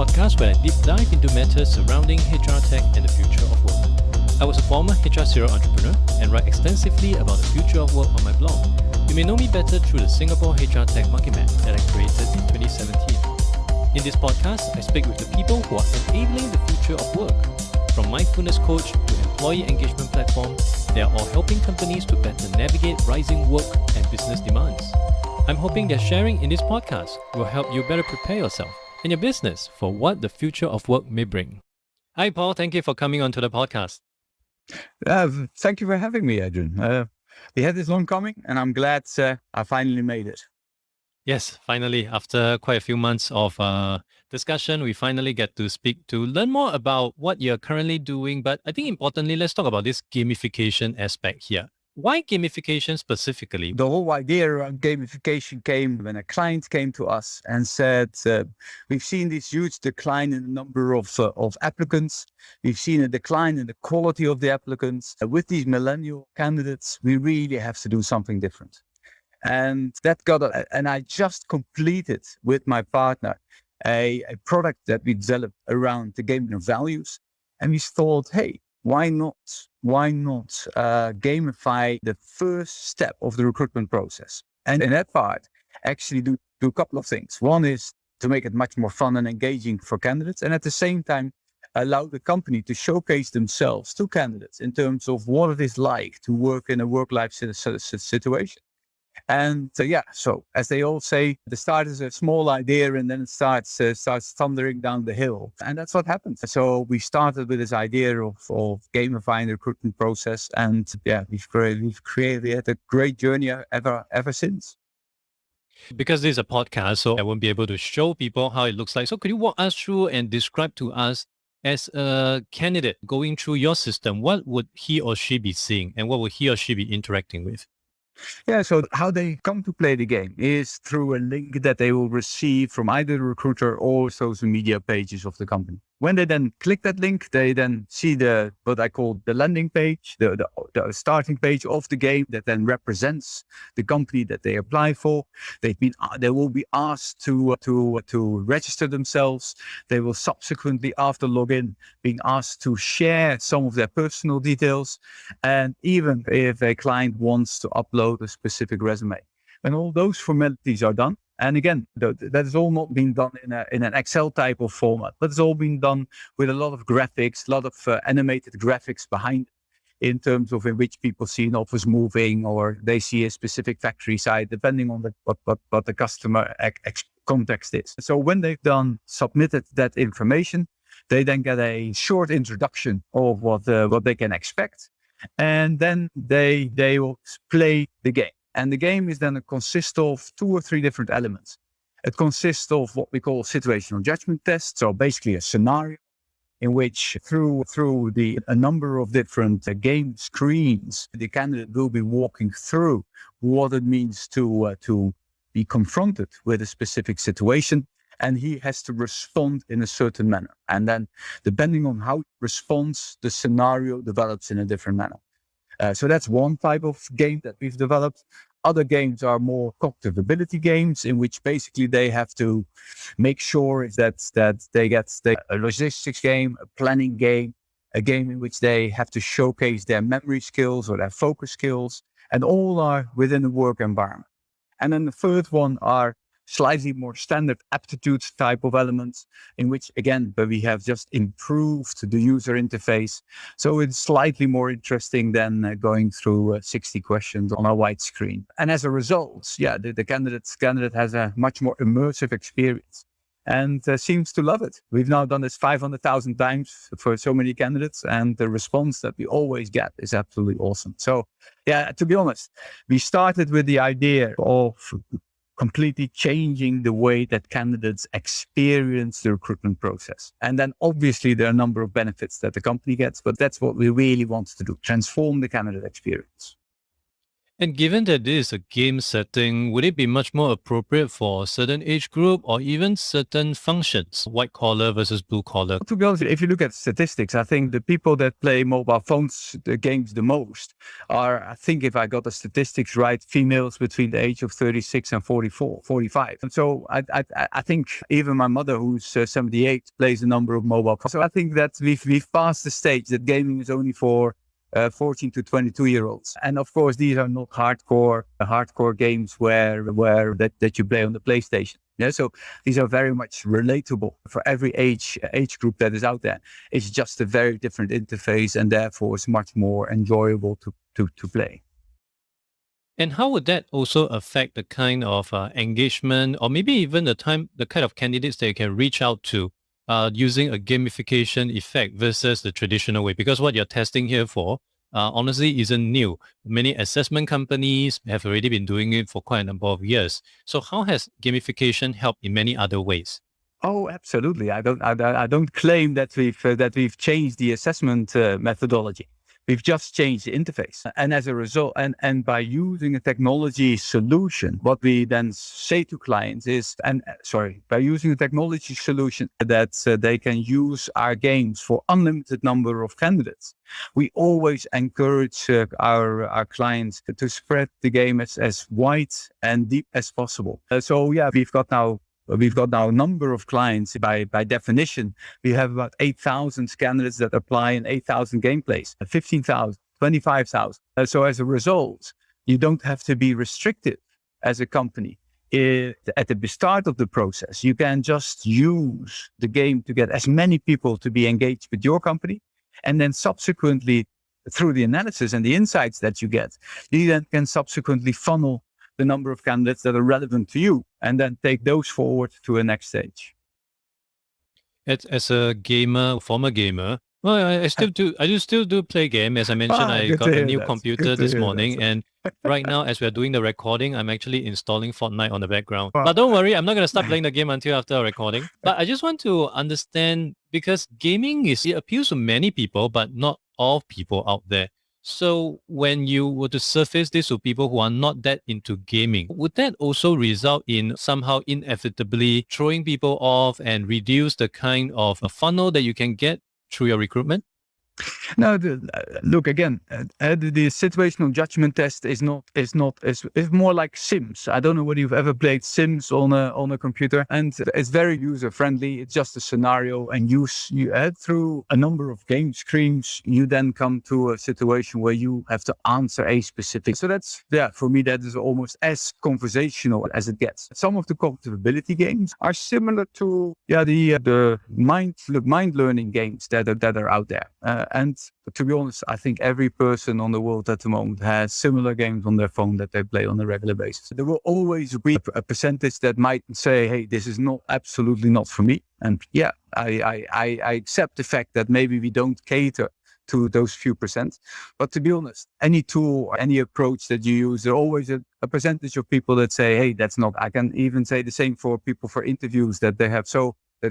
podcast where I deep dive into matters surrounding HRTech and the future of work. I was a former HR serial entrepreneur and write extensively about the future of work on my blog. You may know me better through the Singapore HRTech market map that I created in 2017. In this podcast, I speak with the people who are enabling the future of work. From mindfulness coach to employee engagement platform, they are all helping companies to better navigate rising work and business demands. I'm hoping that sharing in this podcast will help you better prepare yourself and your business for what the future of work may bring. Hi, Paul. Thank you for coming onto the podcast. Thank you for having me, Adrian. We had this long coming, and I'm glad I finally made it. Yes, finally, after quite a few months of discussion, we finally get to speak to learn more about what you're currently doing. But I think importantly, let's talk about this gamification aspect here. Why gamification specifically? The whole idea around gamification came when a client came to us and said, we've seen this huge decline in the number of applicants. We've seen a decline in the quality of the applicants. With these millennial candidates, we really have to do something different. And and I just completed with my partner a product that we developed around the gaming of values. And we thought, hey, why not gamify the first step of the recruitment process? And in that part, actually do a couple of things. One is to make it much more fun and engaging for candidates, and at the same time, allow the company to showcase themselves to candidates in terms of what it is like to work in a work-life situation. And so as they all say, the start is a small idea and then it starts thundering down the hill. And that's what happened. So we started with this idea of gamifying the recruitment process. And we've created a great journey ever since. Because this is a podcast, so I won't be able to show people how it looks like. So could you walk us through and describe to us, as a candidate going through your system, what would he or she be seeing and what would he or she be interacting with? Yeah, so how they come to play the game is through a link that they will receive from either the recruiter or social media pages of the company. When they then click that link, they then see what I call the landing page, the starting page of the game that then represents the company that they apply for. They will be asked to register themselves. They will subsequently, after login, being asked to share some of their personal details, and even if a client wants to upload a specific resume. When all those formalities are done, and again, that has all not been done in an Excel type of format, but it's all been done with a lot of graphics, a lot of animated graphics behind it, in terms of in which people see an office moving or they see a specific factory site, depending on what the customer context is. So when they've submitted that information, they then get a short introduction of what they can expect, and then they will play the game. And the game is then consists of 2 or 3 different elements. It consists of what we call situational judgment tests. So basically a scenario in which through a number of different game screens, the candidate will be walking through what it means to be confronted with a specific situation. And he has to respond in a certain manner. And then depending on how he responds, the scenario develops in a different manner. So that's one type of game that we've developed. Other games are more cognitive ability games, in which basically they have to make sure that they get a logistics game, a planning game, a game in which they have to showcase their memory skills or their focus skills, and all are within the work environment. And then the third one are slightly more standard aptitude type of elements, in which, again, but we have just improved the user interface. So it's slightly more interesting than going through 60 questions on a white screen. And as a result, the candidate has a much more immersive experience and seems to love it. We've now done this 500,000 times for so many candidates, and the response that we always get is absolutely awesome. So, to be honest, we started with the idea of completely changing the way that candidates experience the recruitment process. And then obviously there are a number of benefits that the company gets, but that's what we really want to do, transform the candidate experience. And given that this is a game setting, would it be much more appropriate for a certain age group or even certain functions, white collar versus blue collar? To be honest, if you look at statistics, I think the people that play mobile phones the games the most are, I think if I got the statistics right, females between the age of 36 and 44, 45. And so I think even my mother, who's 78, plays a number of mobile phones. So I think that we've passed the stage that gaming is only for 14 to 22-year-olds. And of course, these are not hardcore games where that you play on the PlayStation. Yeah, so these are very much relatable for every age group that is out there. It's just a very different interface, and therefore it's much more enjoyable to play. And how would that also affect the kind of engagement, or maybe even the kind of candidates that you can reach out to using a gamification effect versus the traditional way? Because what you're testing here for, honestly, isn't new. Many assessment companies have already been doing it for quite a number of years. So how has gamification helped in many other ways? Oh, absolutely. I don't claim that we've changed the assessment methodology. We've just changed the interface. And as a result, and by using a technology solution, what we then say to clients is, by using a technology solution that they can use our games for unlimited number of candidates, we always encourage our clients to spread the game as wide and deep as possible. We've got now a number of clients. By definition, we have about 8,000 candidates that apply in 8,000 gameplays, 15,000, 25,000. So as a result, you don't have to be restricted as a company. At the start of the process, you can just use the game to get as many people to be engaged with your company. And then subsequently, through the analysis and the insights that you get, you then can subsequently funnel the number of candidates that are relevant to you, and then take those forward to a next stage. As a gamer, former gamer, well, I still do play game. As I mentioned, I got a new computer this morning, and right now, as we're doing the recording, I'm actually installing Fortnite on the background. But don't worry, I'm not going to start playing the game until after our recording. But I just want to understand, because gaming it appeals to many people, but not all people out there. So when you were to surface this to people who are not that into gaming, would that also result in somehow inevitably throwing people off and reduce the kind of a funnel that you can get through your recruitment? No, look again. The situational judgment test is more like Sims. I don't know whether you've ever played Sims on a computer, and it's very user friendly. It's just a scenario, and you through a number of game screens, you then come to a situation where you have to answer a specific. So that's for me that is almost as conversational as it gets. Some of the cognitive games are similar to the mind learning games that are out there. And to be honest, I think every person on the world at the moment has similar games on their phone that they play on a regular basis. There will always be a percentage that might say, hey, this is absolutely not for me. And I accept the fact that maybe we don't cater to those few percent. But to be honest, any tool or any approach that you use, there's always a percentage of people that say, hey, that's not. I can even say the same for people for interviews, that they're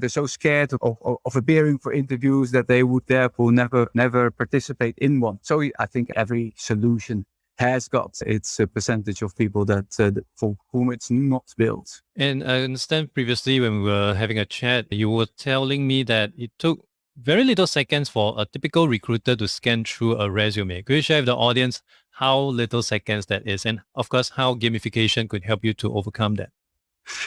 so scared of appearing for interviews that they would therefore never participate in one. So I think every solution has got its percentage of people that for whom it's not built. And I understand previously when we were having a chat, you were telling me that it took very little seconds for a typical recruiter to scan through a resume. Could you share with the audience how little seconds that is, and of course how gamification could help you to overcome that?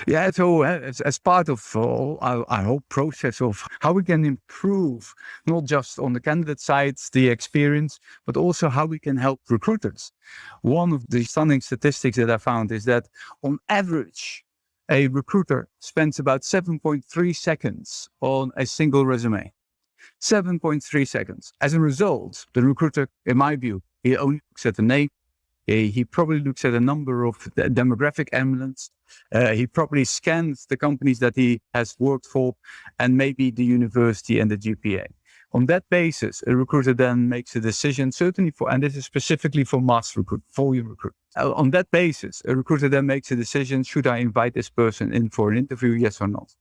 Yeah, so as part of our whole process of how we can improve, not just on the candidate side, the experience, but also how we can help recruiters. One of the stunning statistics that I found is that on average, a recruiter spends about 7.3 seconds on a single resume. 7.3 seconds. As a result, the recruiter, in my view, he only looks at the name. He probably looks at a number of demographic elements. He probably scans the companies that he has worked for, and maybe the university and the GPA. On that basis, a recruiter then makes a decision, certainly and this is specifically for mass recruit, volume recruit. On that basis, a recruiter then makes a decision, should I invite this person in for an interview, yes or not?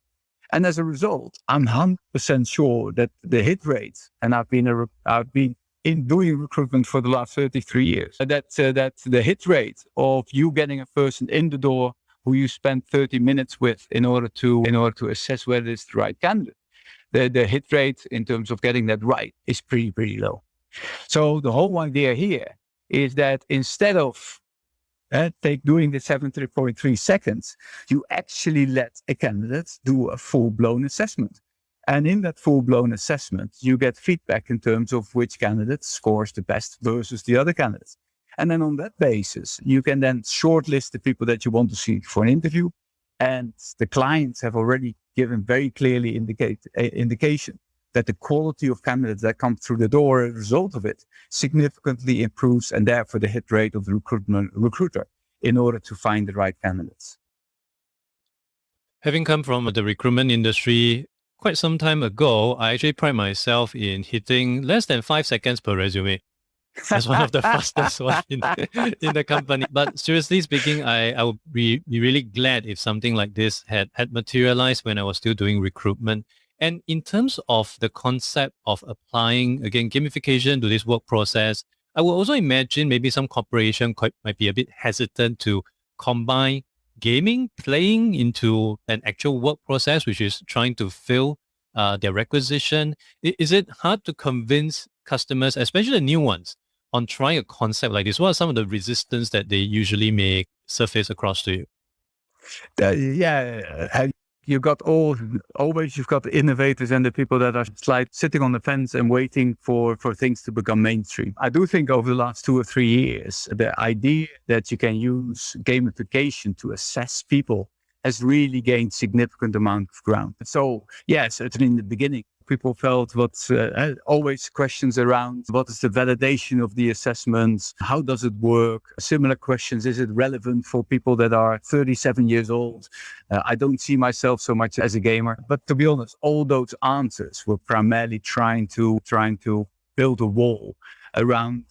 And as a result, I'm 100% sure that the hit rate, and I've been in doing recruitment for the last 33 years. That the hit rate of you getting a person in the door who you spend 30 minutes with in order to assess whether it's the right candidate, the hit rate in terms of getting that right is pretty low. So the whole idea here is that instead of doing the 73.3 seconds, you actually let a candidate do a full-blown assessment. And in that full-blown assessment, you get feedback in terms of which candidate scores the best versus the other candidates. And then on that basis, you can then shortlist the people that you want to see for an interview. And the clients have already given very clearly indication that the quality of candidates that come through the door as a result of it significantly improves, and therefore the hit rate of the recruiter in order to find the right candidates. Having come from the recruitment industry quite some time ago, I actually pride myself in hitting less than 5 seconds per resume. That's one of the fastest ones in the company. But seriously speaking, I would be really glad if something like this had materialized when I was still doing recruitment. And in terms of the concept of applying, again, gamification to this work process, I would also imagine maybe some corporation might be a bit hesitant to combine gaming, playing into an actual work process, which is trying to fill their requisition. Is it hard to convince customers, especially the new ones, on trying a concept like this? What are some of the resistance that they usually may surface across to you? You've got the innovators and the people that are sitting on the fence and waiting for things to become mainstream. I do think over the last 2 or 3 years, the idea that you can use gamification to assess people has really gained significant amount of ground. So yes, certainly in the beginning, people felt always questions around what is the validation of the assessments? How does it work? Similar questions. Is it relevant for people that are 37 years old? I don't see myself so much as a gamer. But to be honest, all those answers were primarily trying to build a wall around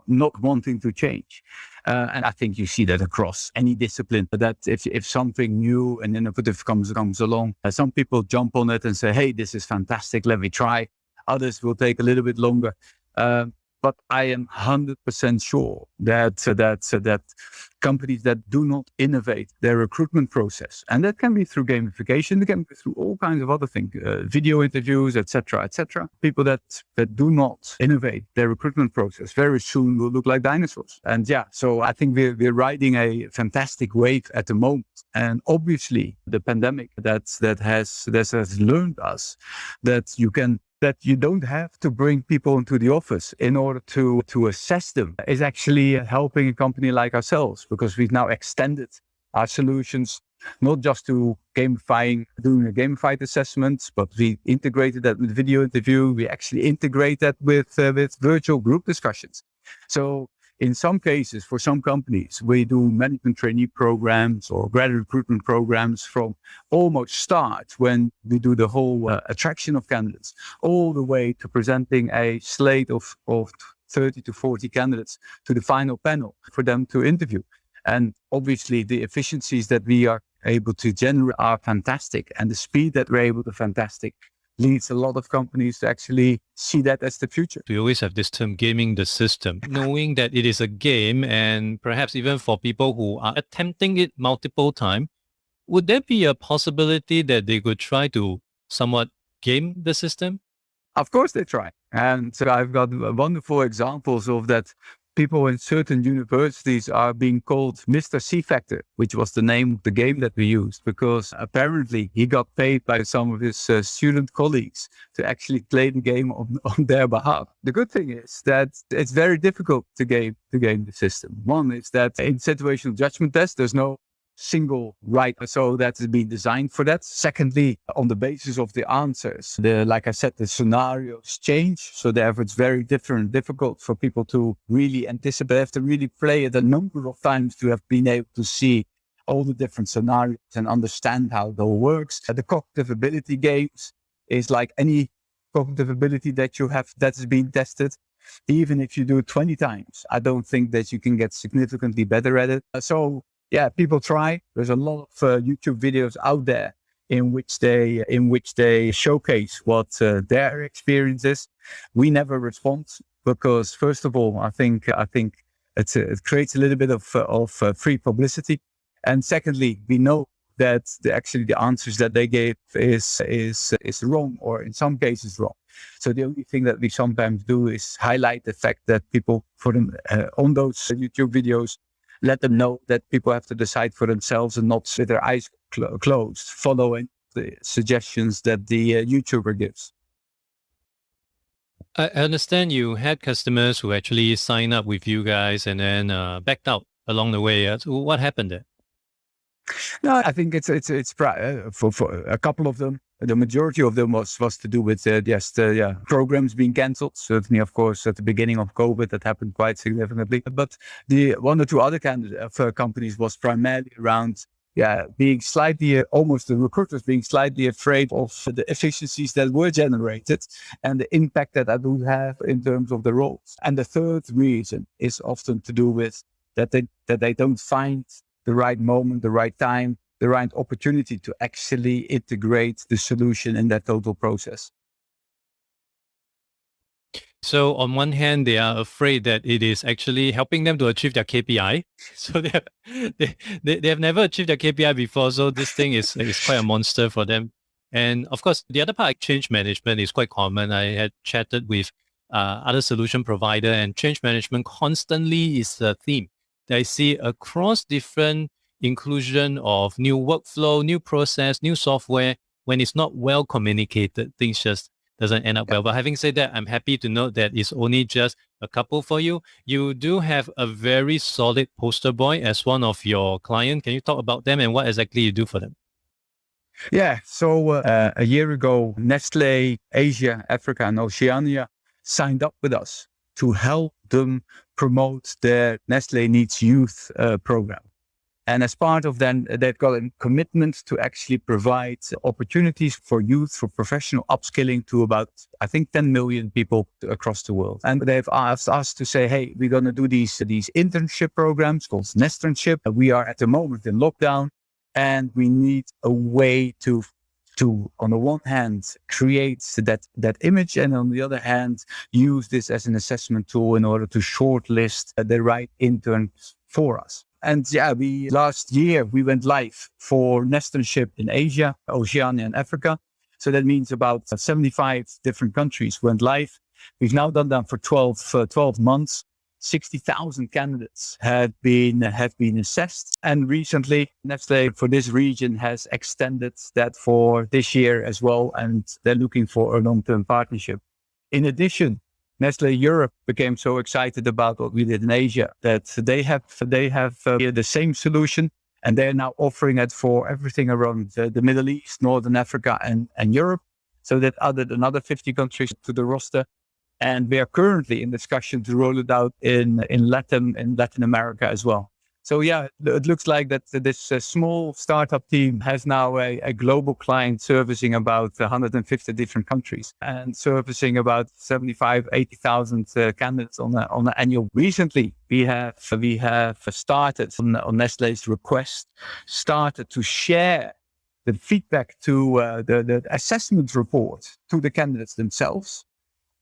not wanting to change. And I think you see that across any discipline, that if something new and innovative comes along, some people jump on it and say, hey, this is fantastic, let me try. Others will take a little bit longer. But I am 100% sure that companies that do not innovate their recruitment process, and that can be through gamification, it can be through all kinds of other things, video interviews, etc. People that do not innovate their recruitment process very soon will look like dinosaurs. And so I think we're riding a fantastic wave at the moment. And obviously the pandemic that has learned us that you don't have to bring people into the office in order to assess them is actually helping a company like ourselves, because we've now extended our solutions, not just to doing a gamified assessment, but we integrated that with video interview. We actually integrate that with virtual group discussions. So in some cases, for some companies, we do management trainee programs or graduate recruitment programs from almost start when we do the whole attraction of candidates, all the way to presenting a slate of 30 to 40 candidates to the final panel for them to interview. And obviously the efficiencies that we are able to generate are fantastic, and the speed that we're able to fantastic leads a lot of companies to actually see that as the future. We always have this term, gaming the system, knowing that it is a game, and perhaps even for people who are attempting it multiple times, would there be a possibility that they could try to somewhat game the system? Of course they try. And so I've got wonderful examples of that. People in certain universities are being called Mr. C-Factor, which was the name of the game that we used, because apparently he got paid by some of his student colleagues to actually play the game on their behalf. The good thing is that it's very difficult to game the system. One is that in situational judgment tests, there's no single right, so that has been designed for that. Secondly, on the basis of the answers, like I said, the scenarios change, so therefore it's very difficult for people to really anticipate. They have to really play it a number of times to have been able to see all the different scenarios and understand how it all works. The cognitive ability games is like any cognitive ability that you have that has been tested. Even if you do it 20 times, I don't think that you can get significantly better at it. So people try. There's a lot of YouTube videos out there in which they showcase what their experience is. We never respond because first of all, I think it creates a little bit of free publicity, and secondly, we know that actually the answers that they gave is wrong, or in some cases wrong. So the only thing that we sometimes do is highlight the fact that people on those YouTube videos, let them know that people have to decide for themselves and not with their eyes closed, following the suggestions that the YouTuber gives. I understand you had customers who actually signed up with you guys and then backed out along the way. So what happened there? No, I think it's for a couple of them. The majority of them was to do with programs being cancelled. Certainly, of course, at the beginning of COVID, that happened quite significantly. But the one or two other companies was primarily around being slightly, almost the recruiters being slightly afraid of the efficiencies that were generated and the impact that would have in terms of the roles. And the third reason is often to do with that they don't find the right moment, the right time, the right opportunity to actually integrate the solution in that total process. So on one hand, they are afraid that it is actually helping them to achieve their KPI. So they have never achieved their KPI before. So this thing is quite a monster for them. And of course, the other part, change management, is quite common. I had chatted with other solution provider, and change management constantly is a theme that I see across different inclusion of new workflow, new process, new software. When it's not well communicated, things just doesn't end up well. But having said that, I'm happy to note that it's only just a couple for you. You do have a very solid poster boy as one of your clients. Can you talk about them and what exactly you do for them? Yeah, so a year ago, Nestlé Asia, Africa, and Oceania signed up with us to help them promote their Nestlé Needs Youth program. And as part of that, they've got a commitment to actually provide opportunities for youth, for professional upskilling to about, I think, 10 million people across the world. And they've asked us to say, hey, we're going to do these internship programs called Nesternship. We are at the moment in lockdown, and we need a way to on the one hand, create that image, and on the other hand, use this as an assessment tool in order to shortlist the right interns for us. And last year we went live for Nesternship in Asia, Oceania, and Africa. So that means about 75 different countries went live. We've now done that for 12 months. 60,000 candidates have been assessed. And recently, Nestlé for this region has extended that for this year as well. And they're looking for a long-term partnership. In addition, Nestlé Europe became so excited about what we did in Asia that they have the same solution, and they're now offering it for everything around the Middle East, Northern Africa, and Europe. So that added another 50 countries to the roster. And we are currently in discussion to roll it out in Latin America as well. So it looks like that this small startup team has now a global client servicing about 150 different countries and servicing about 75, 80,000 candidates on an annual. Recently, we have started on Nestlé's request, started to share the feedback to the assessment report to the candidates themselves.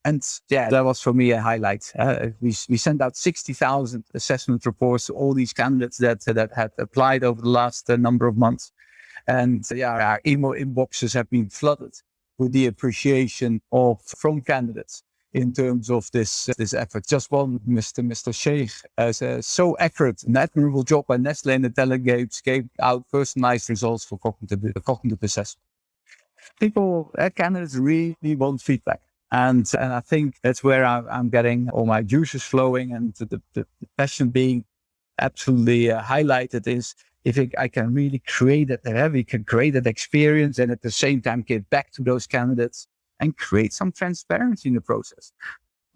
And that was for me a highlight. We sent out 60,000 assessment reports to all these candidates that had applied over the last number of months. And our email inboxes have been flooded with the appreciation from candidates in terms of this effort. Just one, Mr. Sheikh, says, so accurate, an admirable job by Nestlé and the delegates gave out personalized results for cognitive assessment. Candidates really want feedback. And I think that's where I'm getting all my juices flowing, and the passion being absolutely highlighted is if I can really create that experience and at the same time give back to those candidates and create some transparency in the process.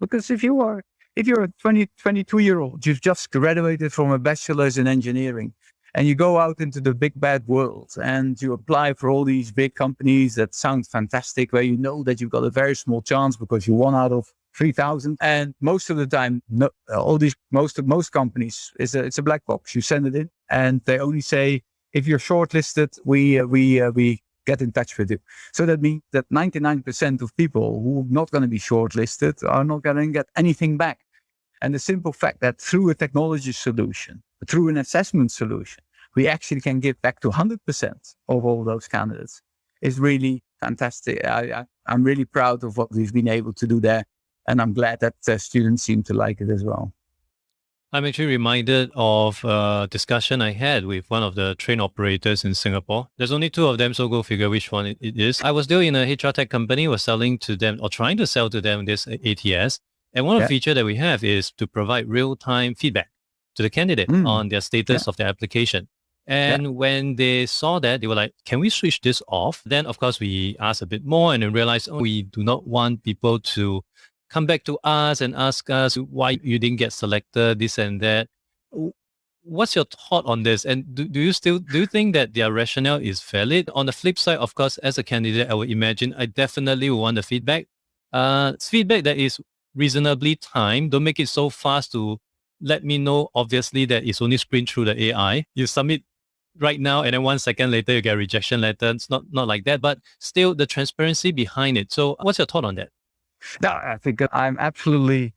Because if you're a 22-year-old, you've just graduated from a bachelor's in engineering, and you go out into the big bad world and you apply for all these big companies that sound fantastic, where you know that you've got a very small chance because you're 1 out of 3,000. And most of the time, most companies, it's a black box. You send it in and they only say, if you're shortlisted, we get in touch with you. So that means that 99% of people who are not going to be shortlisted are not going to get anything back. And the simple fact that through a technology solution, through an assessment solution, we actually can give back to 100% of all those candidates is really fantastic. I'm really proud of what we've been able to do there. And I'm glad that students seem to like it as well. I'm actually reminded of a discussion I had with one of the train operators in Singapore. There's only two of them, so go figure which one it is. I was still in a HRTech company, was selling to them or trying to sell to them this ATS. And one of the features that we have is to provide real-time feedback to the candidate on their status of their application. And when they saw that, they were like, can we switch this off? Then, of course, we asked a bit more and then realized, we do not want people to come back to us and ask us why you didn't get selected, this and that. What's your thought on this? And do you think that their rationale is valid? On the flip side, of course, as a candidate, I would imagine I definitely want the feedback. Feedback that is reasonably timed. Don't make it so fast to let me know, obviously, that it's only sprint through the AI. You submit right now and then 1 second later you get a rejection letter. It's not like that, but still the transparency behind it. So what's your thought on that? No, I think I'm absolutely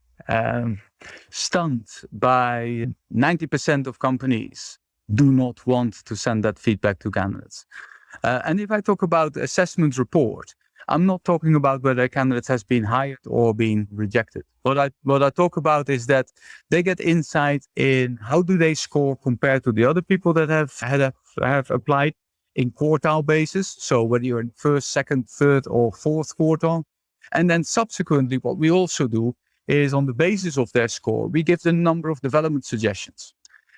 stunned by 90% of companies do not want to send that feedback to candidates. And if I talk about assessment report, I'm not talking about whether a candidate has been hired or been rejected. What I talk about is that they get insight in how do they score compared to the other people that have applied in quartile basis. So whether you're in first, second, third, or fourth quartile. And then subsequently, what we also do is on the basis of their score, we give them a number of development suggestions.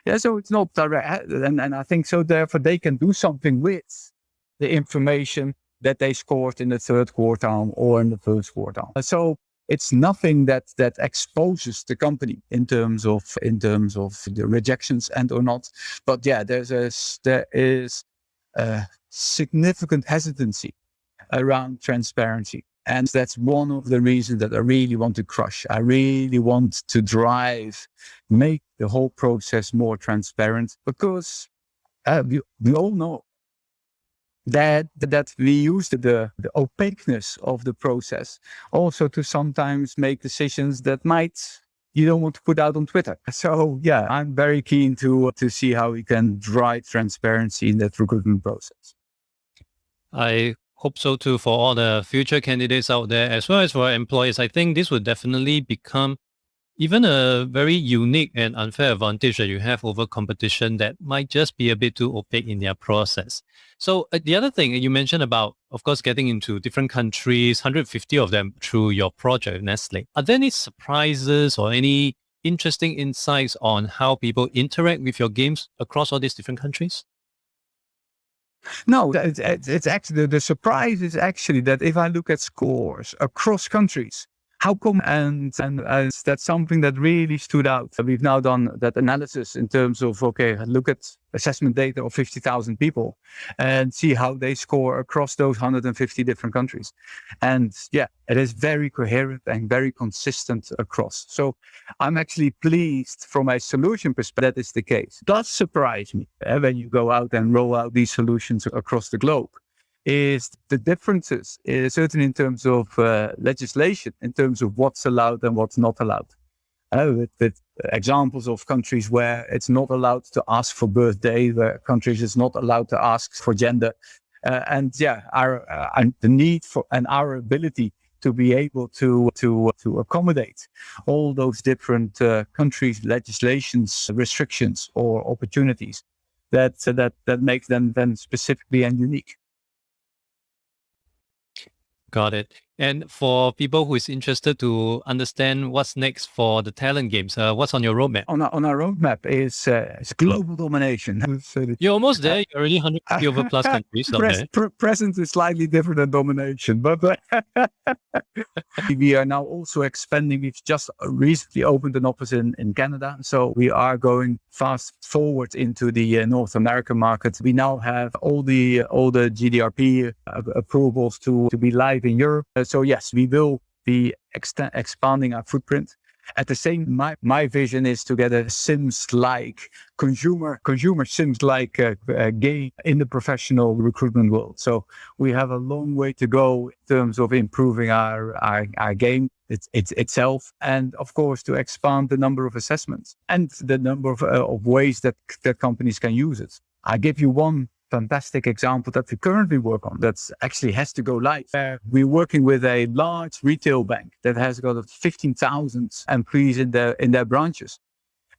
Yeah, so it's not direct. And I think so therefore they can do something with the information that they scored in the third quartile or in the first quartile. So it's nothing that exposes the company in terms of the rejections and or not. But yeah, there is a significant hesitancy around transparency. And that's one of the reasons that I really want to crush. I really want to make the whole process more transparent, because we all know that we use the opaqueness of the process also to sometimes make decisions that you don't want to put out on Twitter. So yeah, I'm very keen to see how we can drive transparency in that recruitment process. I hope so too for all the future candidates out there, as well as for employees. I think this would definitely become even a very unique and unfair advantage that you have over competition that might just be a bit too opaque in their process. So the other thing you mentioned about, of course, getting into different countries, 150 of them through your project, Nestle. Are there any surprises or any interesting insights on how people interact with your games across all these different countries? No, it's actually, the surprise is actually that if I look at scores across countries, how come? And that's something that really stood out. We've now done that analysis in terms of, look at assessment data of 50,000 people and see how they score across those 150 different countries. And yeah, it is very coherent and very consistent across. So I'm actually pleased from a solution perspective that is the case. It does surprise me when you go out and roll out these solutions across the globe, is the differences, certainly in terms of legislation, in terms of what's allowed and what's not allowed. With examples of countries where it's not allowed to ask for birthday, where countries is not allowed to ask for gender. And the need for and our ability to be able to accommodate all those different countries' legislations, restrictions, or opportunities that makes them then specifically and unique. Got it. And for people who is interested to understand what's next for the talent games, what's on your roadmap? On our roadmap is global domination. You're almost there. You're already 150 over plus countries. Present is slightly different than domination, but we are now also expanding. We've just recently opened an office in Canada, so we are going fast forward into the North American market. We now have all the GDRP approvals to be live in Europe. So yes, we will be expanding our footprint. At the same, my vision is to get a Sims-like consumer Sims-like game in the professional recruitment world. So we have a long way to go in terms of improving our game itself, and of course to expand the number of assessments and the number of ways that companies can use it. I give you one fantastic example that we currently work on that actually has to go live. We're working with a large retail bank that has got 15,000 employees in their branches.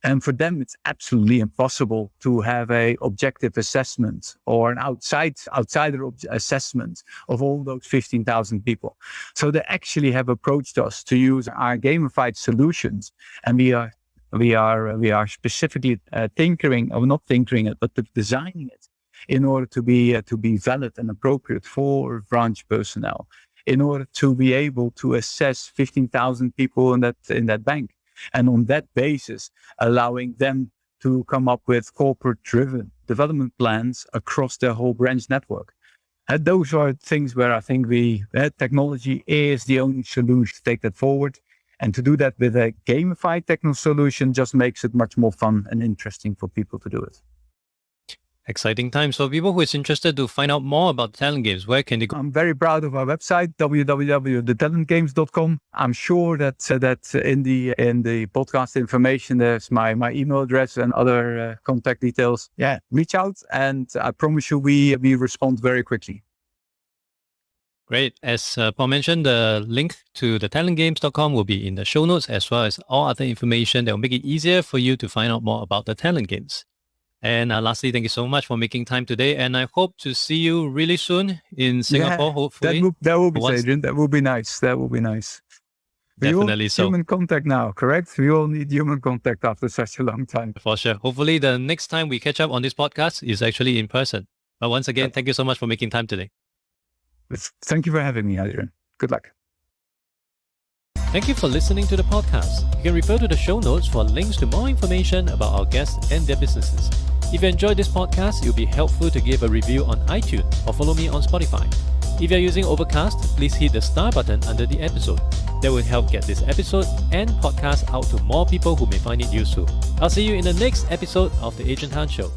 And for them, it's absolutely impossible to have a objective assessment or an outsider assessment of all those 15,000 people. So they actually have approached us to use our gamified solutions, and we are specifically designing it in order to be valid and appropriate for branch personnel, in order to be able to assess 15,000 people in that bank. And on that basis, allowing them to come up with corporate-driven development plans across their whole branch network. And those are things where I think technology is the only solution to take that forward. And to do that with a gamified technical solution just makes it much more fun and interesting for people to do it. Exciting times. For people who is interested to find out more about talent games, where can they go? I'm very proud of our website, www.thetalentgames.com. I'm sure that in the podcast information, there's my email address and other contact details. Yeah, reach out, and I promise you we respond very quickly. Great. As Paul mentioned, the link to thetalentgames.com will be in the show notes, as well as all other information that will make it easier for you to find out more about the talent games. And lastly, thank you so much for making time today. And I hope to see you really soon in Singapore, hopefully. That will be Adrian. That will be nice. Definitely so. Human contact now, correct? We all need human contact after such a long time. For sure. Hopefully the next time we catch up on this podcast is actually in person. But once again, thank you so much for making time today. Thank you for having me, Adrian. Good luck. Thank you for listening to the podcast. You can refer to the show notes for links to more information about our guests and their businesses. If you enjoyed this podcast, it would be helpful to give a review on iTunes or follow me on Spotify. If you're using Overcast, please hit the star button under the episode. That will help get this episode and podcast out to more people who may find it useful. I'll see you in the next episode of The Adrian Tan Show.